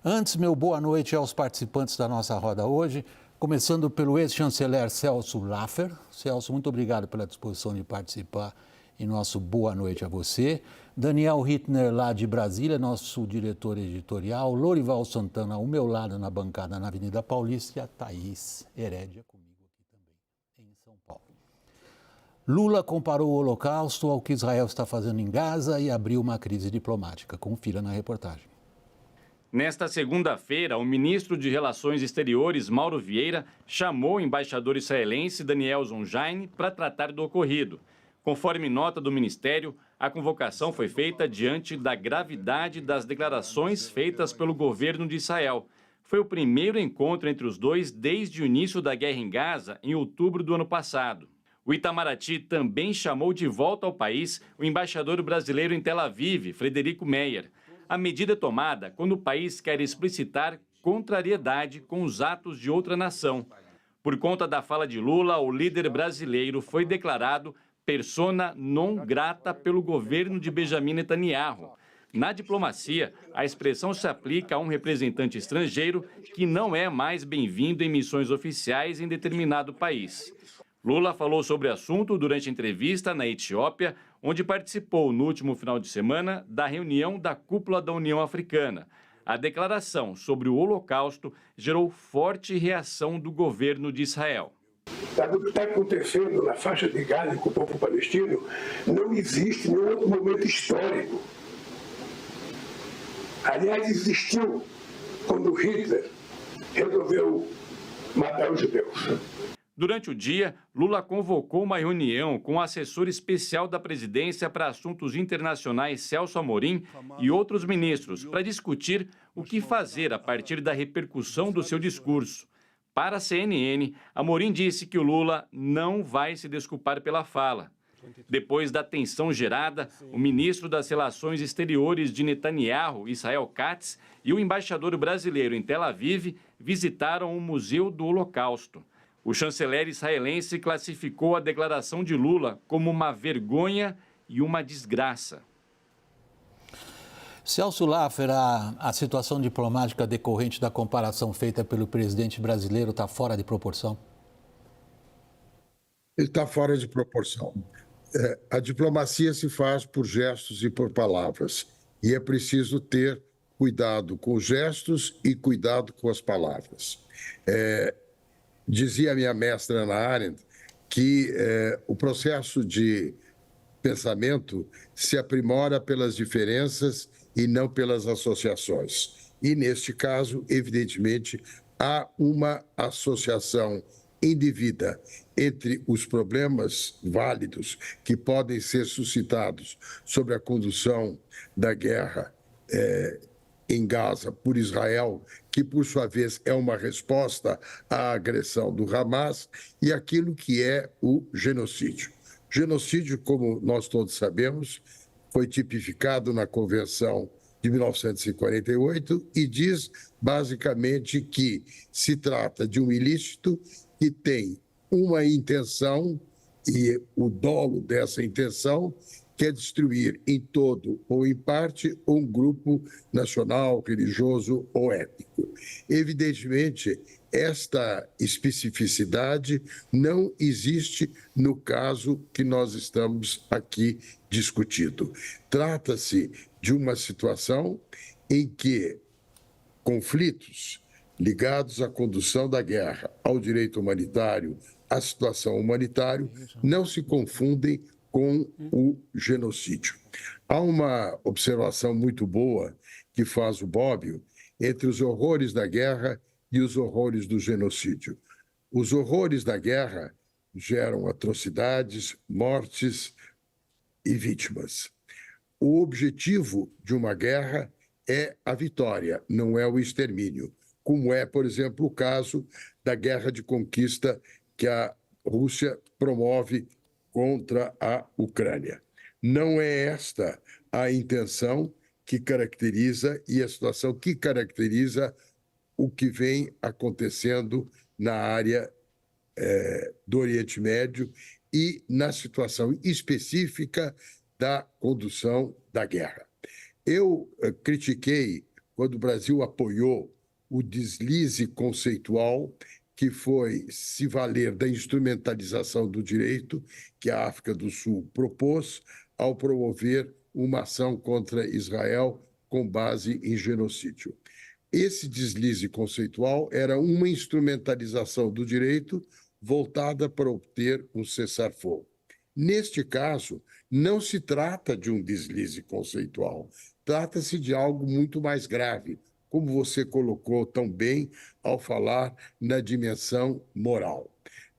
Antes, meu boa noite aos participantes da nossa roda hoje, começando pelo ex-chanceler Celso Laffer. Celso, muito obrigado pela disposição de participar e nosso boa noite a você. Daniel Hittner, lá de Brasília, nosso diretor editorial. Lorival Santana, ao meu lado na bancada na Avenida Paulista, e a Thaís Herédia comigo aqui também, em São Paulo. Lula comparou o Holocausto ao que Israel está fazendo em Gaza e abriu uma crise diplomática. Confira na reportagem. Nesta segunda-feira, o ministro de Relações Exteriores, Mauro Vieira, chamou o embaixador israelense Daniel Zonjain para tratar do ocorrido. Conforme nota do ministério, a convocação foi feita diante da gravidade das declarações feitas pelo governo de Israel. Foi o primeiro encontro entre os dois desde o início da guerra em Gaza, em outubro do ano passado. O Itamaraty também chamou de volta ao país o embaixador brasileiro em Tel Aviv, Frederico Meyer. A medida é tomada quando o país quer explicitar contrariedade com os atos de outra nação. Por conta da fala de Lula, o líder brasileiro foi declarado persona non grata pelo governo de Benjamin Netanyahu. Na diplomacia, a expressão se aplica a um representante estrangeiro que não é mais bem-vindo em missões oficiais em determinado país. Lula falou sobre o assunto durante entrevista na Etiópia, onde participou no último final de semana da reunião da Cúpula da União Africana. A declaração sobre o Holocausto gerou forte reação do governo de Israel. O que está acontecendo na faixa de Gaza com o povo palestino não existe em outro momento histórico. Aliás, existiu quando Hitler resolveu matar os judeus. Durante o dia, Lula convocou uma reunião com o assessor especial da presidência para assuntos internacionais, Celso Amorim, e outros ministros, para discutir o que fazer a partir da repercussão do seu discurso. Para a CNN, Amorim disse que o Lula não vai se desculpar pela fala. Depois da tensão gerada, o ministro das Relações Exteriores de Netanyahu, Israel Katz, e o embaixador brasileiro em Tel Aviv visitaram o Museu do Holocausto. O chanceler israelense classificou a declaração de Lula como uma vergonha e uma desgraça. Celso Laffer, a situação diplomática decorrente da comparação feita pelo presidente brasileiro está fora de proporção? Ele está fora de proporção. A diplomacia se faz por gestos e por palavras. E é preciso ter cuidado com os gestos e cuidado com as palavras. Dizia a minha mestra Hannah Arendt que o processo de pensamento se aprimora pelas diferenças e não pelas associações. E, neste caso, evidentemente, há uma associação indevida entre os problemas válidos que podem ser suscitados sobre a condução da guerra em Gaza por Israel, que, por sua vez, é uma resposta à agressão do Hamas, e aquilo que é o genocídio. Genocídio, como nós todos sabemos, foi tipificado na Convenção de 1948 e diz, basicamente, que se trata de um ilícito que tem uma intenção, e o dolo dessa intenção quer destruir em todo ou em parte um grupo nacional, religioso ou étnico. Evidentemente, esta especificidade não existe no caso que nós estamos aqui discutindo. Trata-se de uma situação em que conflitos ligados à condução da guerra, ao direito humanitário, à situação humanitária, não se confundem com o genocídio. Há uma observação muito boa que faz o Bobbio entre os horrores da guerra e os horrores do genocídio. Os horrores da guerra geram atrocidades, mortes e vítimas. O objetivo de uma guerra é a vitória, não é o extermínio, como é, por exemplo, o caso da guerra de conquista que a Rússia promove contra a Ucrânia. Não é esta a intenção que caracteriza e a situação que caracteriza o que vem acontecendo na área do Oriente Médio e na situação específica da condução da guerra. Eu critiquei quando o Brasil apoiou o deslize conceitual que foi se valer da instrumentalização do direito que a África do Sul propôs ao promover uma ação contra Israel com base em genocídio. Esse deslize conceitual era uma instrumentalização do direito voltada para obter um cessar-fogo. Neste caso, não se trata de um deslize conceitual, trata-se de algo muito mais grave, como você colocou tão bem ao falar na dimensão moral.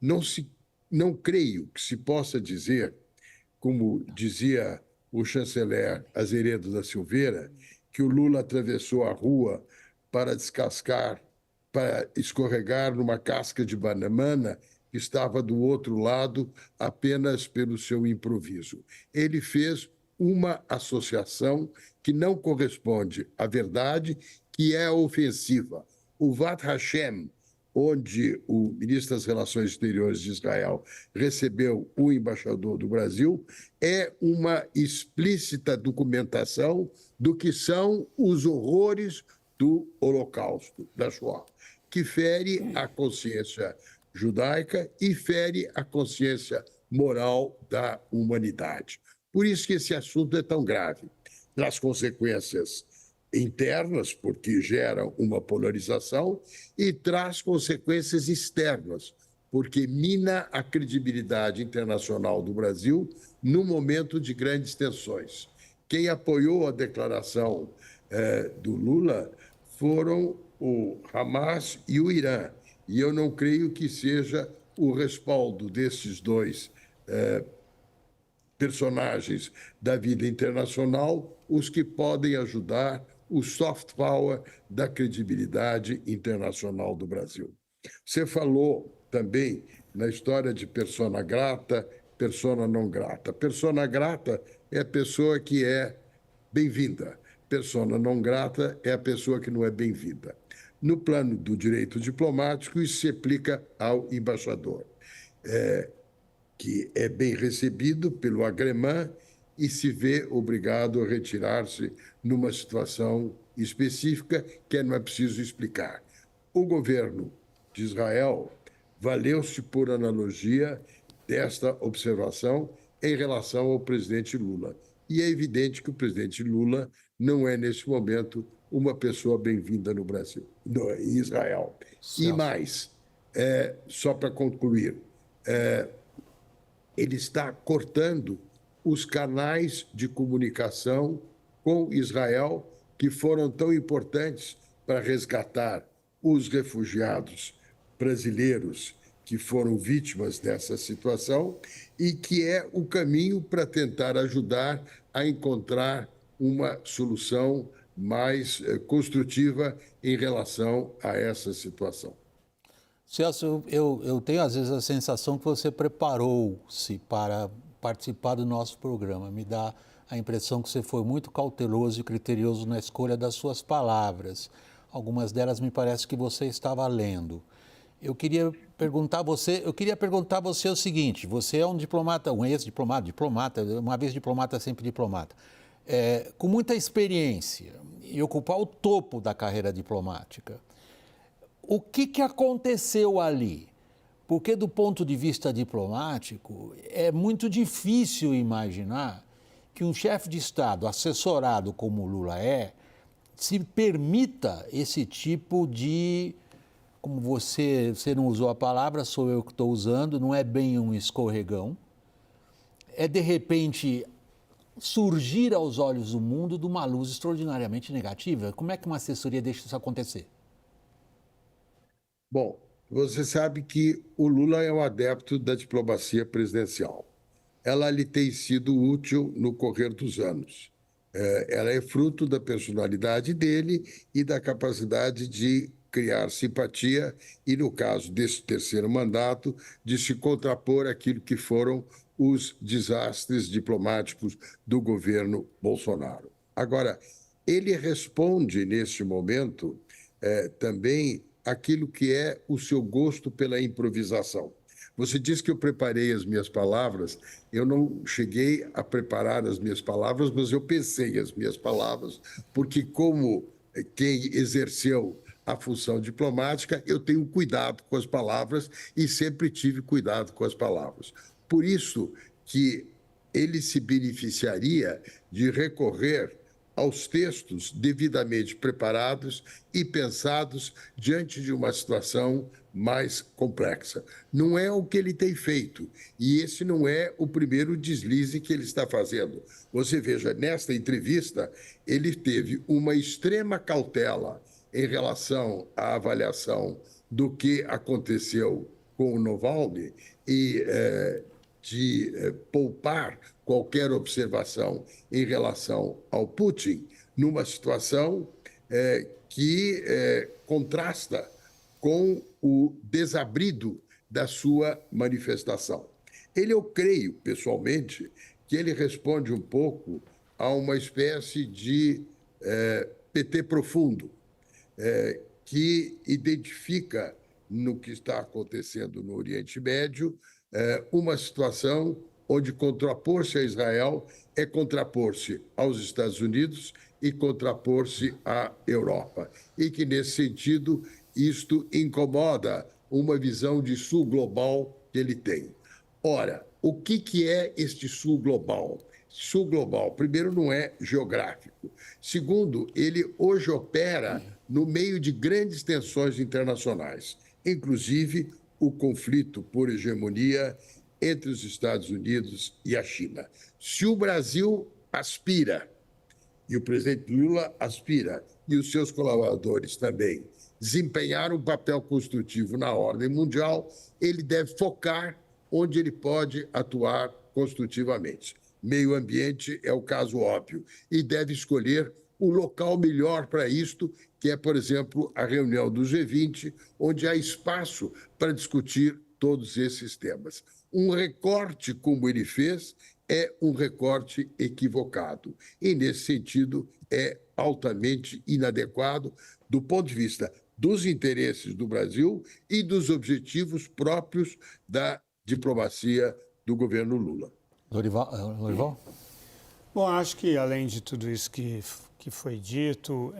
Não creio que se possa dizer, como dizia o chanceler Azeredo da Silveira, que o Lula atravessou a rua para descascar, para escorregar numa casca de banana que estava do outro lado apenas pelo seu improviso. Ele fez uma associação que não corresponde à verdade, que é ofensiva. O Vat Hashem, onde o ministro das Relações Exteriores de Israel recebeu o embaixador do Brasil, é uma explícita documentação do que são os horrores do Holocausto, da Shoah, que fere a consciência judaica e fere a consciência moral da humanidade. Por isso que esse assunto é tão grave. Traz consequências internas, porque gera uma polarização, e traz consequências externas, porque mina a credibilidade internacional do Brasil no momento de grandes tensões. Quem apoiou a declaração do Lula foram o Hamas e o Irã, e eu não creio que seja o respaldo desses dois personagens da vida internacional os que podem ajudar o soft power da credibilidade internacional do Brasil. Você falou também na história de persona grata, persona não grata. Persona grata é a pessoa que é bem-vinda. Persona não grata é a pessoa que não é bem-vinda. No plano do direito diplomático, isso se aplica ao embaixador, que é bem recebido pelo agremã e se vê obrigado a retirar-se numa situação específica que não é preciso explicar. O governo de Israel valeu-se por analogia desta observação em relação ao presidente Lula. E é evidente que o presidente Lula não é, nesse momento, uma pessoa bem-vinda no Brasil, em Israel. E mais, só para concluir, ele está cortando os canais de comunicação com Israel que foram tão importantes para resgatar os refugiados brasileiros que foram vítimas dessa situação e que é o caminho para tentar ajudar a encontrar uma solução mais construtiva em relação a essa situação. Celso, eu tenho às vezes a sensação que você preparou-se para participar do nosso programa. Me dá a impressão que você foi muito cauteloso e criterioso na escolha das suas palavras. Algumas delas me parece que você estava lendo. Eu queria perguntar a você o seguinte: você é um diplomata, um ex-diplomata, uma vez diplomata, sempre diplomata, com muita experiência e ocupar o topo da carreira diplomática. O que aconteceu ali? Porque, do ponto de vista diplomático, é muito difícil imaginar que um chefe de Estado, assessorado como o Lula se permita esse tipo de, como você não usou a palavra, sou eu que estou usando, não é bem um escorregão, é, de repente, surgir aos olhos do mundo de uma luz extraordinariamente negativa. Como é que uma assessoria deixa isso acontecer? Bom, você sabe que o Lula é um adepto da diplomacia presidencial. Ela lhe tem sido útil no correr dos anos. Ela é fruto da personalidade dele e da capacidade de criar simpatia e, no caso desse terceiro mandato, de se contrapor àquilo que foram os desastres diplomáticos do governo Bolsonaro. Agora, ele responde, neste momento, também aquilo que é o seu gosto pela improvisação. Você disse que eu preparei as minhas palavras. Eu não cheguei a preparar as minhas palavras, mas eu pensei as minhas palavras, porque como quem exerceu a função diplomática, eu tenho cuidado com as palavras e sempre tive cuidado com as palavras. Por isso que ele se beneficiaria de recorrer aos textos devidamente preparados e pensados diante de uma situação mais complexa. Não é o que ele tem feito, e esse não é o primeiro deslize que ele está fazendo. Você veja, nesta entrevista, ele teve uma extrema cautela em relação à avaliação do que aconteceu com o Navalny e de poupar qualquer observação em relação ao Putin, numa situação que contrasta com o desabrido da sua manifestação. Eu creio, pessoalmente, que ele responde um pouco a uma espécie de PT profundo, que identifica no que está acontecendo no Oriente Médio uma situação onde contrapor-se a Israel é contrapor-se aos Estados Unidos e contrapor-se à Europa. E que, nesse sentido, isto incomoda uma visão de sul global que ele tem. Ora, o que é este sul global? Sul global, primeiro, não é geográfico. Segundo, ele hoje opera no meio de grandes tensões internacionais, inclusive o conflito por hegemonia entre os Estados Unidos e a China. Se o Brasil aspira, e o presidente Lula aspira, e os seus colaboradores também, desempenhar um papel construtivo na ordem mundial, ele deve focar onde ele pode atuar construtivamente. Meio ambiente é o caso óbvio, e deve escolher o local melhor para isto, que é, por exemplo, a reunião do G20, onde há espaço para discutir todos esses temas. Um recorte como ele fez é um recorte equivocado e, nesse sentido, é altamente inadequado do ponto de vista dos interesses do Brasil e dos objetivos próprios da diplomacia do governo Lula. Lorival? Bom, acho que, além de tudo isso que foi dito,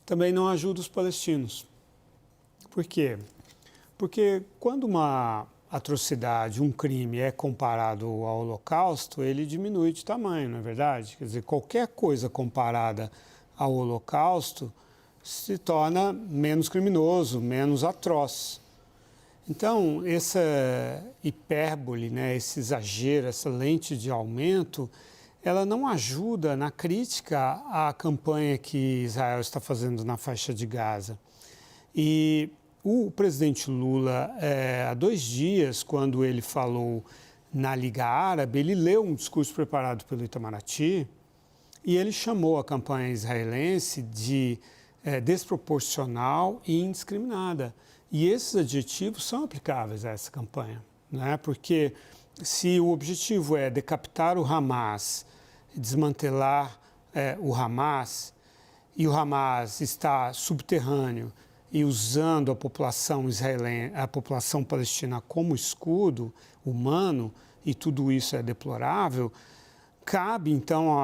também não ajuda os palestinos. Por quê? Porque quando uma atrocidade, um crime é comparado ao Holocausto, ele diminui de tamanho, não é verdade? Quer dizer, qualquer coisa comparada ao Holocausto se torna menos criminoso, menos atroz. Então, essa hipérbole, né, esse exagero, essa lente de aumento, ela não ajuda na crítica à campanha que Israel está fazendo na faixa de Gaza. E o presidente Lula, há 2 dias, quando ele falou na Liga Árabe, ele leu um discurso preparado pelo Itamaraty e ele chamou a campanha israelense de desproporcional e indiscriminada. E esses adjetivos são aplicáveis a essa campanha, né? Porque se o objetivo é decapitar o Hamas, desmantelar o Hamas, e o Hamas está subterrâneo e usando a população israelense, a população palestina como escudo humano, e tudo isso é deplorável, cabe então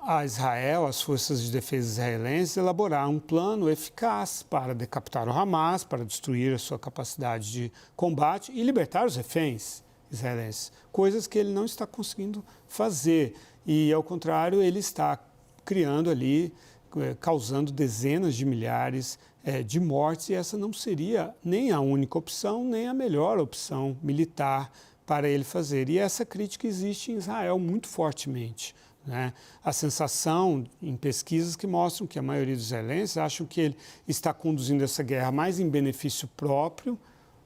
a Israel, às forças de defesa israelenses, elaborar um plano eficaz para decapitar o Hamas, para destruir a sua capacidade de combate e libertar os reféns israelenses, coisas que ele não está conseguindo fazer. E, ao contrário, ele está criando ali, causando dezenas de milhares de mortes, e essa não seria nem a única opção, nem a melhor opção militar para ele fazer. E essa crítica existe em Israel muito fortemente, né? A sensação em pesquisas que mostram que a maioria dos israelenses acham que ele está conduzindo essa guerra mais em benefício próprio,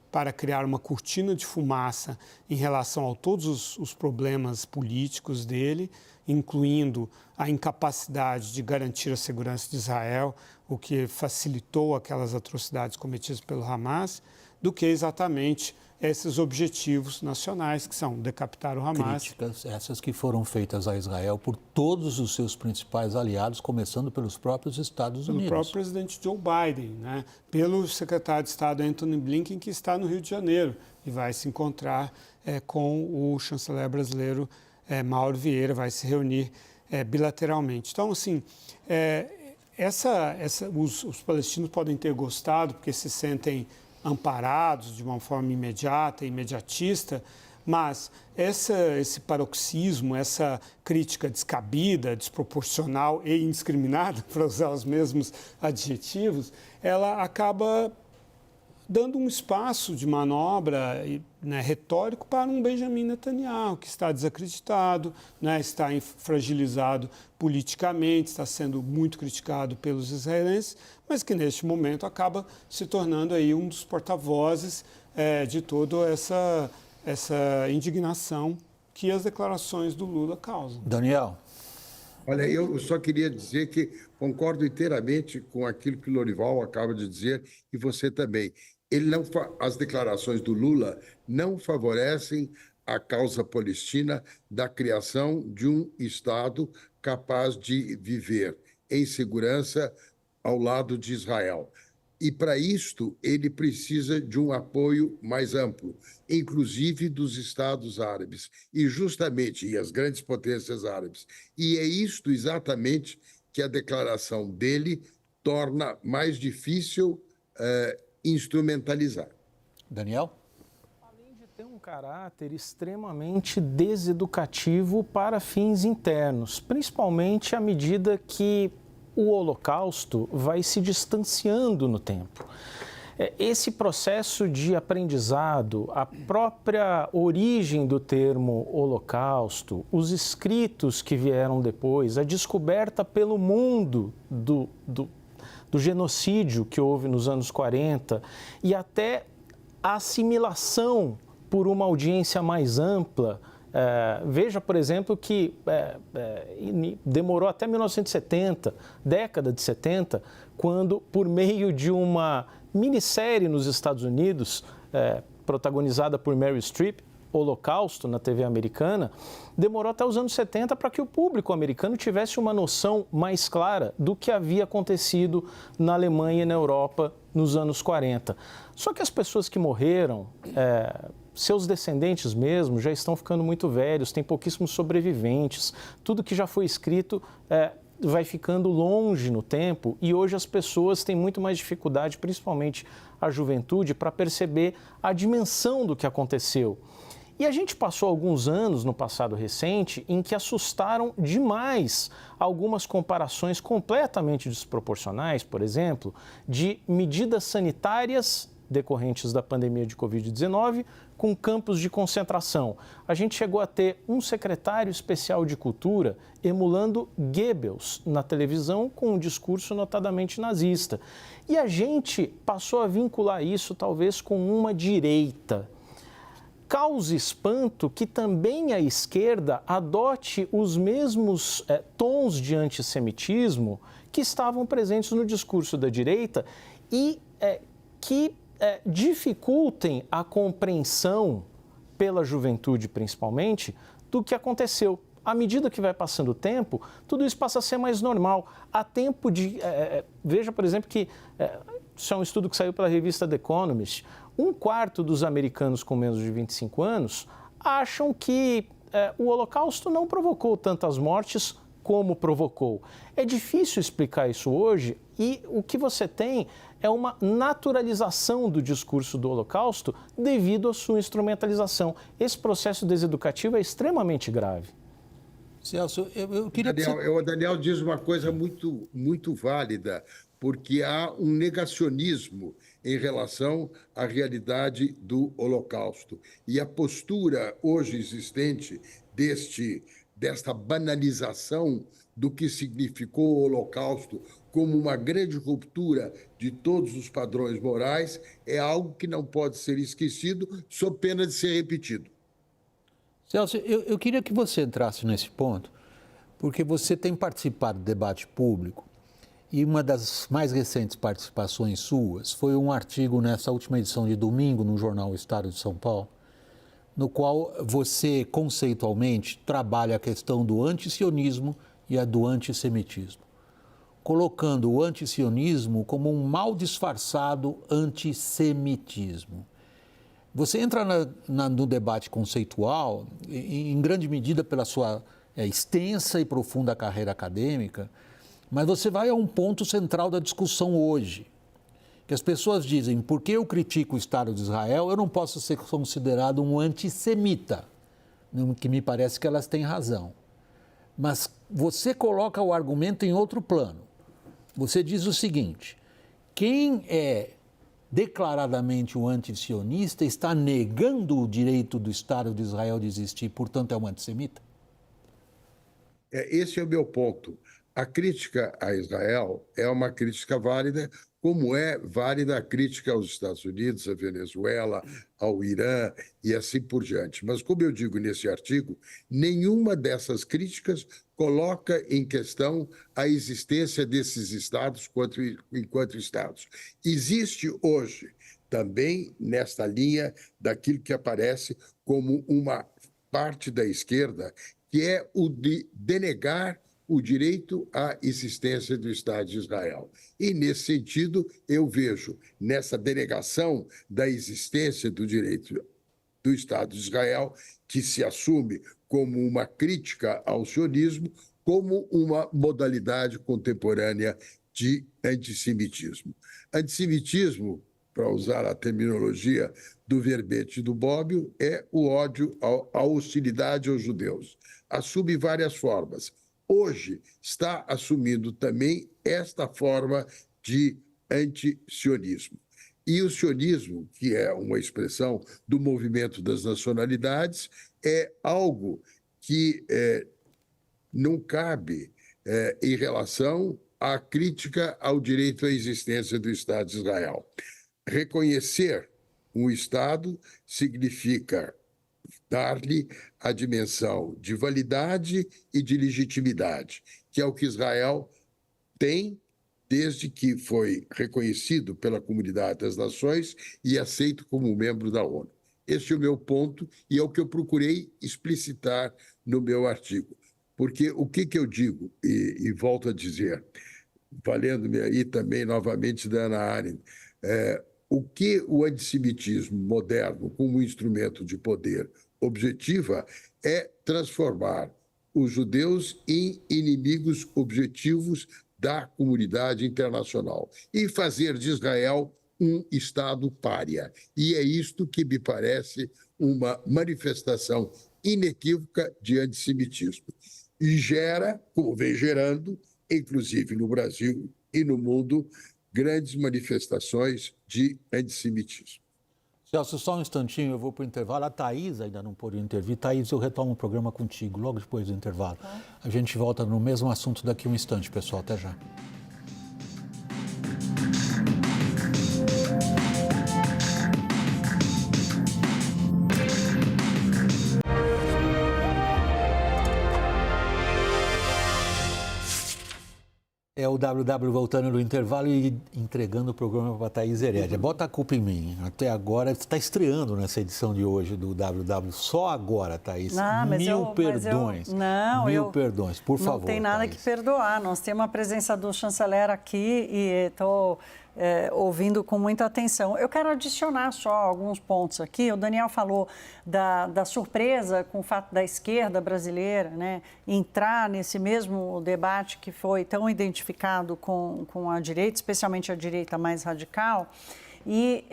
para criar uma cortina de fumaça em relação a todos os problemas políticos dele, incluindo a incapacidade de garantir a segurança de Israel, o que facilitou aquelas atrocidades cometidas pelo Hamas, do que exatamente esses objetivos nacionais, que são decapitar o Hamas. Críticas essas que foram feitas a Israel por todos os seus principais aliados, começando pelos próprios Estados Unidos. Pelo próprio presidente Joe Biden, né? Pelo secretário de Estado Antony Blinken, que está no Rio de Janeiro e vai se encontrar com o chanceler brasileiro Mauro Vieira, vai se reunir bilateralmente. Então, assim, os palestinos podem ter gostado porque se sentem amparados de uma forma imediata, imediatista, mas esse paroxismo, essa crítica descabida, desproporcional e indiscriminada, para usar os mesmos adjetivos, ela acaba dando um espaço de manobra, né, retórico para um Benjamin Netanyahu, que está desacreditado, né, está fragilizado politicamente, está sendo muito criticado pelos israelenses, mas que neste momento acaba se tornando aí um dos porta-vozes de toda essa indignação que as declarações do Lula causam. Daniel. Olha, eu só queria dizer que concordo inteiramente com aquilo que o Lorival acaba de dizer e você também. As declarações do Lula não favorecem a causa palestina da criação de um Estado capaz de viver em segurança ao lado de Israel. E, para isto, ele precisa de um apoio mais amplo, inclusive dos Estados árabes, e as grandes potências árabes. E é isto exatamente que a declaração dele torna mais difícil instrumentalizar. Daniel? Além de ter um caráter extremamente deseducativo para fins internos, principalmente à medida que o Holocausto vai se distanciando no tempo. Esse processo de aprendizado, a própria origem do termo Holocausto, os escritos que vieram depois, a descoberta pelo mundo do genocídio que houve nos anos 40 e até a assimilação por uma audiência mais ampla. Veja, por exemplo, que demorou até 1970, década de 70, quando, por meio de uma minissérie nos Estados Unidos, protagonizada por Meryl Streep, Holocausto, na TV americana, demorou até os anos 70 para que o público americano tivesse uma noção mais clara do que havia acontecido na Alemanha e na Europa nos anos 40. Só que as pessoas que morreram, seus descendentes mesmo, já estão ficando muito velhos, tem pouquíssimos sobreviventes, tudo que já foi escrito vai ficando longe no tempo e hoje as pessoas têm muito mais dificuldade, principalmente a juventude, para perceber a dimensão do que aconteceu. E a gente passou alguns anos no passado recente em que assustaram demais algumas comparações completamente desproporcionais, por exemplo, de medidas sanitárias decorrentes da pandemia de Covid-19 com campos de concentração. A gente chegou a ter um secretário especial de cultura emulando Goebbels na televisão com um discurso notadamente nazista. E a gente passou a vincular isso talvez com uma direita. Causa espanto que também a esquerda adote os mesmos tons de antissemitismo que estavam presentes no discurso da direita e que dificultem a compreensão, pela juventude principalmente, do que aconteceu. À medida que vai passando o tempo, tudo isso passa a ser mais normal. Há tempo de... veja, por exemplo, que isso é um estudo que saiu pela revista The Economist. 1/4 dos americanos com menos de 25 anos acham que o Holocausto não provocou tantas mortes como provocou. É difícil explicar isso hoje e o que você tem é uma naturalização do discurso do Holocausto devido à sua instrumentalização. Esse processo deseducativo é extremamente grave. Celso, eu queria... O Daniel diz uma coisa muito, muito válida, porque há um negacionismo em relação à realidade do Holocausto. E a postura hoje existente desta banalização do que significou o Holocausto como uma grande ruptura de todos os padrões morais é algo que não pode ser esquecido, sob pena de ser repetido. Celso, eu queria que você entrasse nesse ponto, porque você tem participado do debate público e uma das mais recentes participações suas foi um artigo nessa última edição de domingo no jornal Estado de São Paulo, no qual você conceitualmente trabalha a questão do antisionismo e a do antissemitismo, colocando o antisionismo como um mal disfarçado antissemitismo. Você entra no debate conceitual, em grande medida pela sua extensa e profunda carreira acadêmica, Mas você vai a um ponto central da discussão hoje, que as pessoas dizem, porque eu critico o Estado de Israel, eu não posso ser considerado um antissemita, que me parece que elas têm razão. Mas você coloca o argumento em outro plano. Você diz o seguinte, quem é declaradamente um antisionista está negando o direito do Estado de Israel de existir, portanto é um antissemita? Esse é o meu ponto. A crítica a Israel é uma crítica válida, como é válida a crítica aos Estados Unidos, à Venezuela, ao Irã e assim por diante. Mas, como eu digo nesse artigo, nenhuma dessas críticas coloca em questão a existência desses Estados enquanto Estados. Existe hoje, também nesta linha daquilo que aparece como uma parte da esquerda, que é o de denegar o direito à existência do Estado de Israel. E, nesse sentido, eu vejo nessa denegação da existência do direito do Estado de Israel, que se assume como uma crítica ao sionismo, como uma modalidade contemporânea de antissemitismo. Antissemitismo, para usar a terminologia do verbete do Bobbio, é o ódio, a hostilidade aos judeus. Assume várias formas. Hoje está assumindo também esta forma de antisionismo. E o sionismo, que é uma expressão do movimento das nacionalidades, é algo que não cabe em relação à crítica ao direito à existência do Estado de Israel. Reconhecer um Estado significa dar-lhe a dimensão de validade e de legitimidade, que é o que Israel tem desde que foi reconhecido pela comunidade das nações e aceito como membro da ONU. Esse é o meu ponto e é o que eu procurei explicitar no meu artigo. Porque o que eu digo, e volto a dizer, valendo-me aí também novamente da Hannah Arendt, o que o antissemitismo moderno, como instrumento de poder, objetiva é transformar os judeus em inimigos objetivos da comunidade internacional e fazer de Israel um Estado pária. E é isto que me parece uma manifestação inequívoca de antissemitismo. E gera, como vem gerando, inclusive no Brasil e no mundo, grandes manifestações de antissemitismo. Celso, só um instantinho, eu vou para o intervalo. A Thaís ainda não pôde intervir. Thaís, eu retomo o programa contigo logo depois do intervalo. A gente volta no mesmo assunto daqui a um instante, pessoal. Até já. É o WW voltando no intervalo e entregando o programa para a Thaís Herédia. Bota a culpa em mim. Até agora, você está estreando nessa edição de hoje do WW. Só agora, Thaís. Mil perdões. Mil perdões, por favor. Não tem nada Thaís. que perdoar. Nós temos a presença do chanceler aqui e estou ouvindo com muita atenção. Eu quero adicionar só alguns pontos aqui. O Daniel falou da surpresa com o fato da esquerda brasileira, né, entrar nesse mesmo debate que foi tão identificado com a direita, especialmente a direita mais radical. E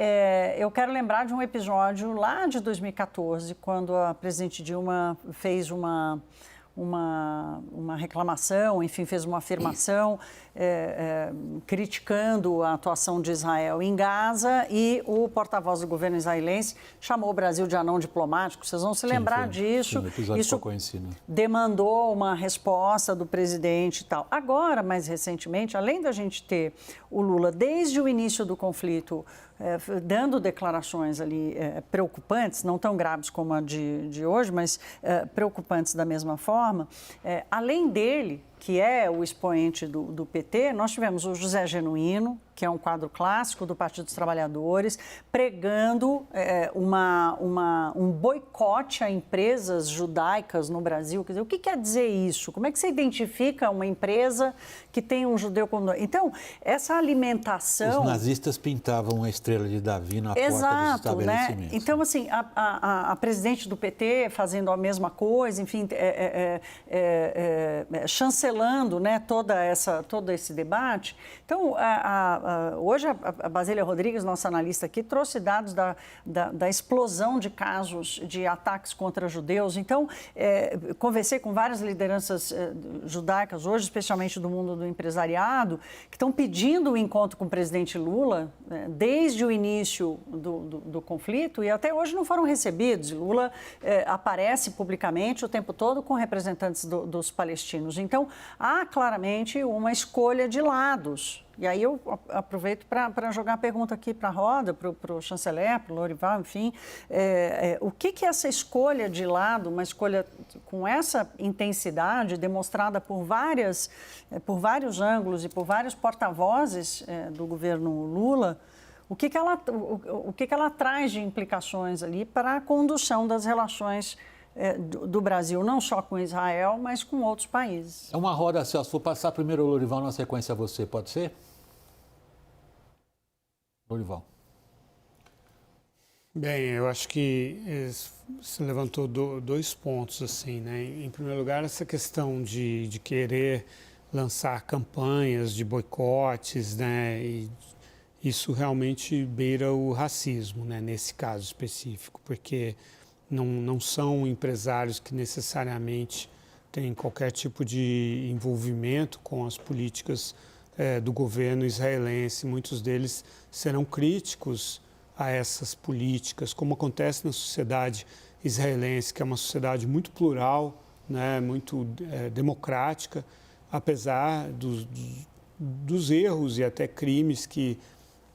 eu quero lembrar de um episódio lá de 2014, quando a presidente Dilma fez uma reclamação, enfim, fez uma afirmação criticando a atuação de Israel em Gaza e o porta-voz do governo israelense chamou o Brasil de anão diplomático. Vocês vão se lembrar disso. Sim, isso conhecido. Demandou uma resposta do presidente e tal. Agora, mais recentemente, além da gente ter o Lula, desde o início do conflito, dando declarações ali preocupantes, não tão graves como a de hoje, mas preocupantes da mesma forma, além dele, que é o expoente do PT, nós tivemos o José Genuíno, que é um quadro clássico do Partido dos Trabalhadores, pregando um boicote a empresas judaicas no Brasil. Quer dizer, o que quer dizer isso? Como é que você identifica uma empresa que tem um judeu como... Então, essa alimentação... Os nazistas pintavam a estrela de Davi na porta dos estabelecimentos. Né? Então, assim, a presidente do PT fazendo a mesma coisa, enfim, chancelando chancelando, né, todo esse debate. Então, hoje a Basília Rodrigues, nossa analista aqui, trouxe dados da explosão de casos de ataques contra judeus. Então, conversei com várias lideranças judaicas hoje, especialmente do mundo do empresariado, que estão pedindo o encontro com o presidente Lula desde o início do conflito e até hoje não foram recebidos. Lula aparece publicamente o tempo todo com representantes dos palestinos. Então, há claramente uma escolha de lados. E aí eu aproveito para jogar a pergunta aqui para a roda, para o chanceler, para o Lorival, enfim. O que essa escolha de lado, uma escolha com essa intensidade, demonstrada por vários ângulos e por vários porta-vozes do governo Lula, o que ela traz de implicações ali para a condução das relações do Brasil, não só com Israel, mas com outros países? É uma roda, Celso. Vou passar primeiro o Lorival, na sequência a você, pode ser? Lorival. Bem, eu acho que você levantou dois pontos, assim, né? Em primeiro lugar, essa questão de querer lançar campanhas de boicotes, né? E isso realmente beira o racismo, né? Nesse caso específico, porque não são empresários que necessariamente têm qualquer tipo de envolvimento com as políticas do governo israelense. Muitos deles serão críticos a essas políticas, como acontece na sociedade israelense, que é uma sociedade muito plural, né, muito democrática, apesar dos erros e até crimes que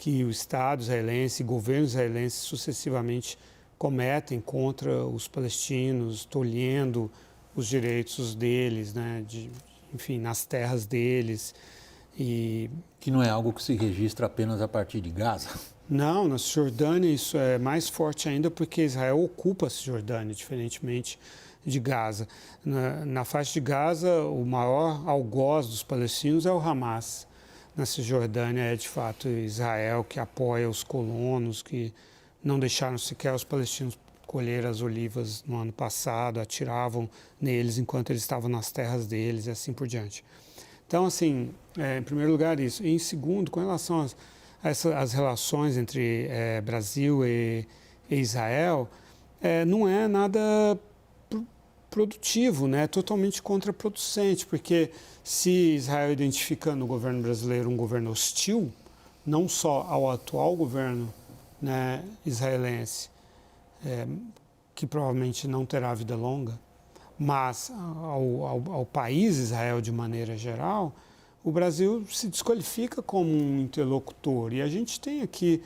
o Estado israelense e governo israelense sucessivamente cometem contra os palestinos, tolhendo os direitos deles, né, enfim, nas terras deles. Que não é algo que se registra apenas a partir de Gaza? Não, na Cisjordânia isso é mais forte ainda porque Israel ocupa a Cisjordânia, diferentemente de Gaza. Na faixa de Gaza, o maior algoz dos palestinos é o Hamas. Na Cisjordânia é, de fato, Israel que apoia os colonos, que não deixaram sequer os palestinos colher as olivas no ano passado, atiravam neles enquanto eles estavam nas terras deles e assim por diante. Então, assim, em primeiro lugar isso. E em segundo, com relação às relações entre Brasil e Israel, não é nada produtivo, né? É totalmente contraproducente, porque se Israel identifica no governo brasileiro um governo hostil, não só ao atual governo, né, israelense, que provavelmente não terá vida longa, mas ao país Israel de maneira geral, o Brasil se desqualifica como um interlocutor. E a gente tem aqui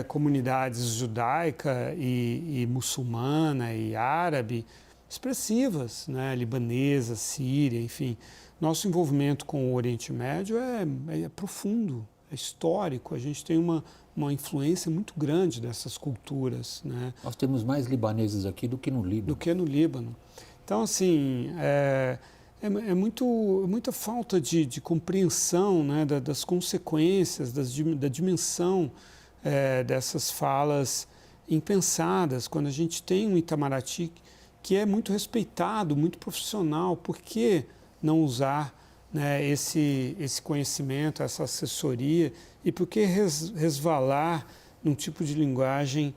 comunidades judaica e muçulmana e árabe expressivas, né? Libanesa, síria, enfim. Nosso envolvimento com o Oriente Médio é profundo, é histórico. A gente tem uma influência muito grande dessas culturas, né? Nós temos mais libaneses aqui do que no Líbano. Então, assim, muita falta de compreensão, né, das consequências, da dimensão dessas falas impensadas. Quando a gente tem um Itamaraty que é muito respeitado, muito profissional, por que não usar, né, esse conhecimento, essa assessoria, e por que resvalar num tipo de linguagem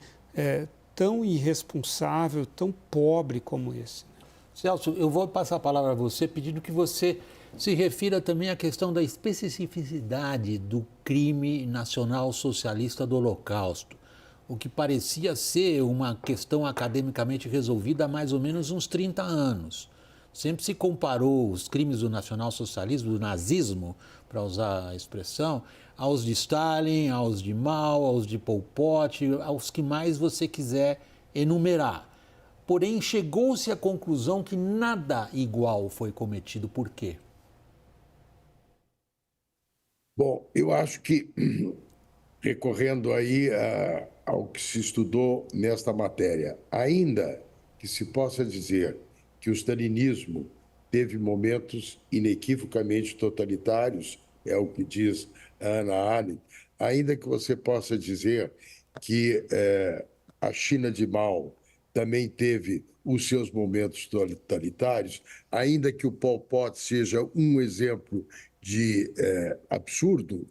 tão irresponsável, tão pobre como esse? Celso, eu vou passar a palavra a você, pedindo que você se refira também à questão da especificidade do crime nacional socialista do Holocausto, o que parecia ser uma questão academicamente resolvida há mais ou menos uns 30 anos. Sempre se comparou os crimes do nacionalsocialismo, do nazismo, para usar a expressão, aos de Stalin, aos de Mao, aos de Pol Pot, aos que mais você quiser enumerar. Porém, chegou-se à conclusão que nada igual foi cometido. Por quê? Bom, eu acho que, recorrendo aí ao que se estudou nesta matéria, ainda que se possa dizer que o stalinismo teve momentos inequivocamente totalitários, é o que diz a Hannah Arendt, ainda que você possa dizer que a China de Mao também teve os seus momentos totalitários, ainda que o Pol Pot seja um exemplo de absurdo,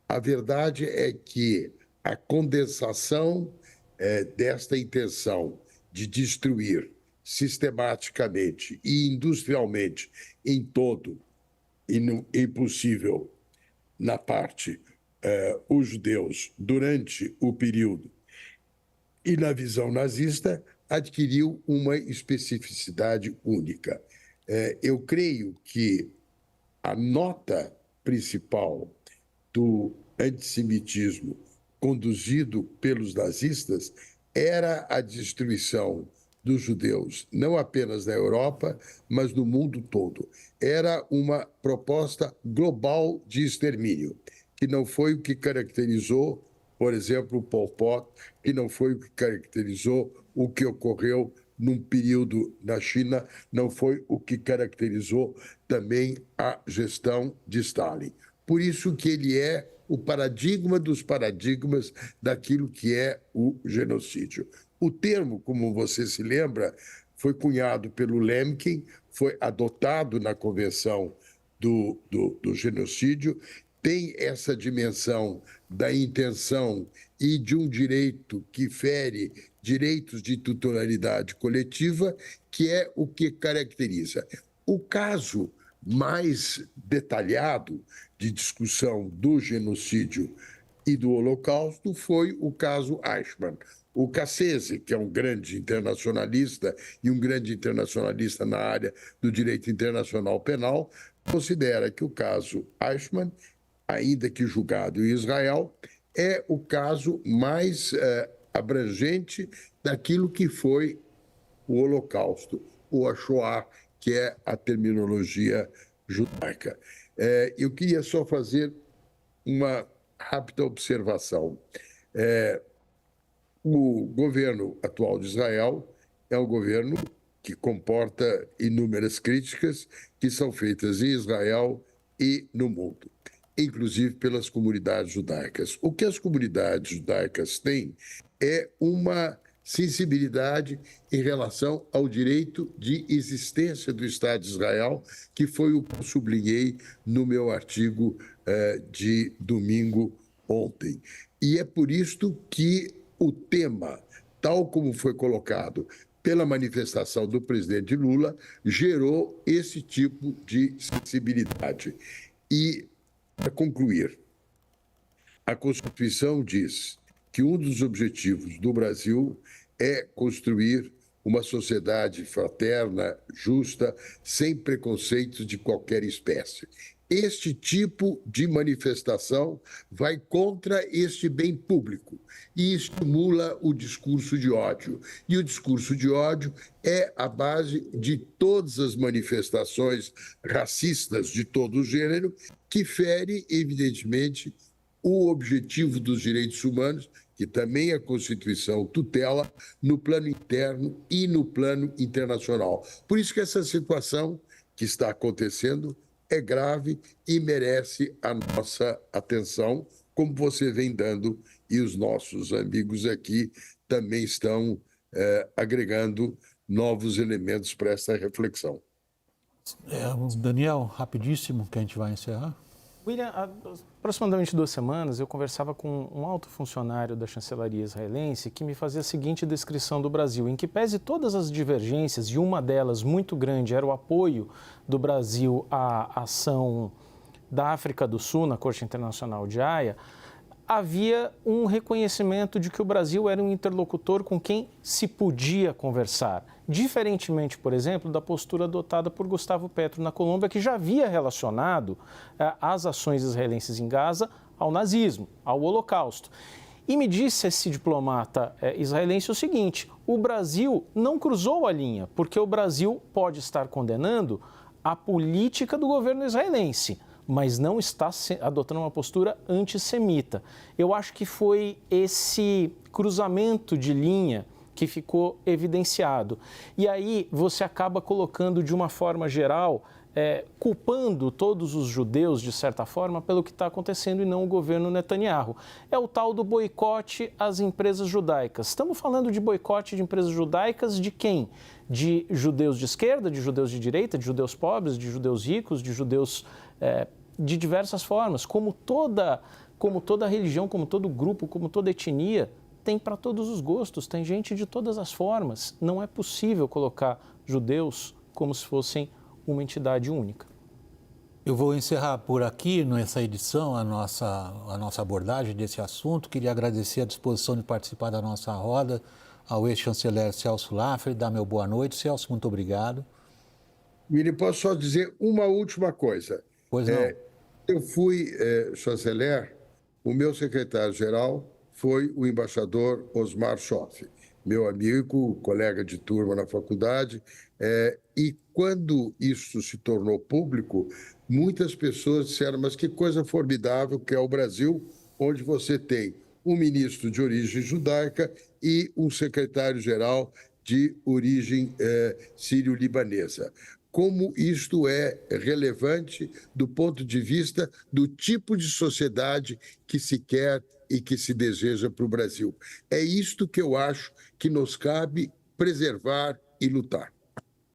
a verdade é que a condensação desta intenção de destruir sistematicamente e industrialmente em todo, impossível na parte, os judeus durante o período e na visão nazista, adquiriu uma especificidade única. Eu creio que a nota principal do antissemitismo conduzido pelos nazistas era a destruição dos judeus, não apenas na Europa, mas no mundo todo. Era uma proposta global de extermínio, que não foi o que caracterizou, por exemplo, o Pol Pot, que não foi o que caracterizou o que ocorreu num período na China, não foi o que caracterizou também a gestão de Stalin. Por isso que ele é o paradigma dos paradigmas daquilo que é o genocídio. O termo, como você se lembra, foi cunhado pelo Lemkin, foi adotado na Convenção do Genocídio, tem essa dimensão da intenção e de um direito que fere direitos de titularidade coletiva, que é o que caracteriza. O caso mais detalhado de discussão do genocídio e do Holocausto foi o caso Eichmann. O Cassese, que é um grande internacionalista e um grande internacionalista na área do direito internacional penal, considera que o caso Eichmann, ainda que julgado em Israel, é o caso mais abrangente daquilo que foi o Holocausto, ou a Shoah, que é a terminologia judaica. Eu queria só fazer uma rápida observação. O governo atual de Israel é um governo que comporta inúmeras críticas que são feitas em Israel e no mundo, inclusive pelas comunidades judaicas. O que as comunidades judaicas têm é uma sensibilidade em relação ao direito de existência do Estado de Israel, que foi o que eu sublinhei no meu artigo de domingo ontem. E é por isto que o tema, tal como foi colocado pela manifestação do presidente Lula, gerou esse tipo de sensibilidade. E, para concluir, a Constituição diz que um dos objetivos do Brasil é construir uma sociedade fraterna, justa, sem preconceitos de qualquer espécie. Este tipo de manifestação vai contra este bem público e estimula o discurso de ódio. E o discurso de ódio é a base de todas as manifestações racistas de todo o gênero, que fere, evidentemente, o objetivo dos direitos humanos, que também a Constituição tutela, no plano interno e no plano internacional. Por isso que essa situação que está acontecendo é grave e merece a nossa atenção, como você vem dando, e os nossos amigos aqui também estão agregando novos elementos para essa reflexão. Daniel, rapidíssimo, que a gente vai encerrar. William, há aproximadamente 2 semanas eu conversava com um alto funcionário da chancelaria israelense que me fazia a seguinte descrição do Brasil, em que pese todas as divergências, e uma delas muito grande era o apoio do Brasil à ação da África do Sul na Corte Internacional de Haia, havia um reconhecimento de que o Brasil era um interlocutor com quem se podia conversar. Diferentemente, por exemplo, da postura adotada por Gustavo Petro na Colômbia, que já havia relacionado as ações israelenses em Gaza ao nazismo, ao Holocausto. E me disse esse diplomata israelense o seguinte: o Brasil não cruzou a linha, porque o Brasil pode estar condenando a política do governo israelense, mas não está adotando uma postura antissemita. Eu acho que foi esse cruzamento de linha que ficou evidenciado. E aí você acaba colocando de uma forma geral culpando todos os judeus, de certa forma, pelo que está acontecendo e não o governo Netanyahu. É o tal do boicote às empresas judaicas. Estamos falando de boicote de empresas judaicas de quem? De judeus de esquerda, de judeus de direita, de judeus pobres, de judeus ricos, de judeus de diversas formas. Como toda religião, como todo grupo, como toda etnia, tem para todos os gostos, tem gente de todas as formas. Não é possível colocar judeus como se fossem uma entidade única. Eu vou encerrar por aqui, nessa edição, a nossa abordagem desse assunto. Queria agradecer a disposição de participar da nossa roda ao ex-chanceler Celso Laffer, dar meu boa noite. Celso, muito obrigado. Miri, posso só dizer uma última coisa? Pois não. Eu fui chanceler, o meu secretário-geral foi o embaixador Osmar Schoff, meu amigo, colega de turma na faculdade, e quando isso se tornou público, muitas pessoas disseram, mas que coisa formidável que é o Brasil, onde você tem um ministro de origem judaica e um secretário-geral de origem sírio-libanesa. Como isto é relevante do ponto de vista do tipo de sociedade que se quer e que se deseja para o Brasil. É isto que eu acho que nos cabe preservar e lutar.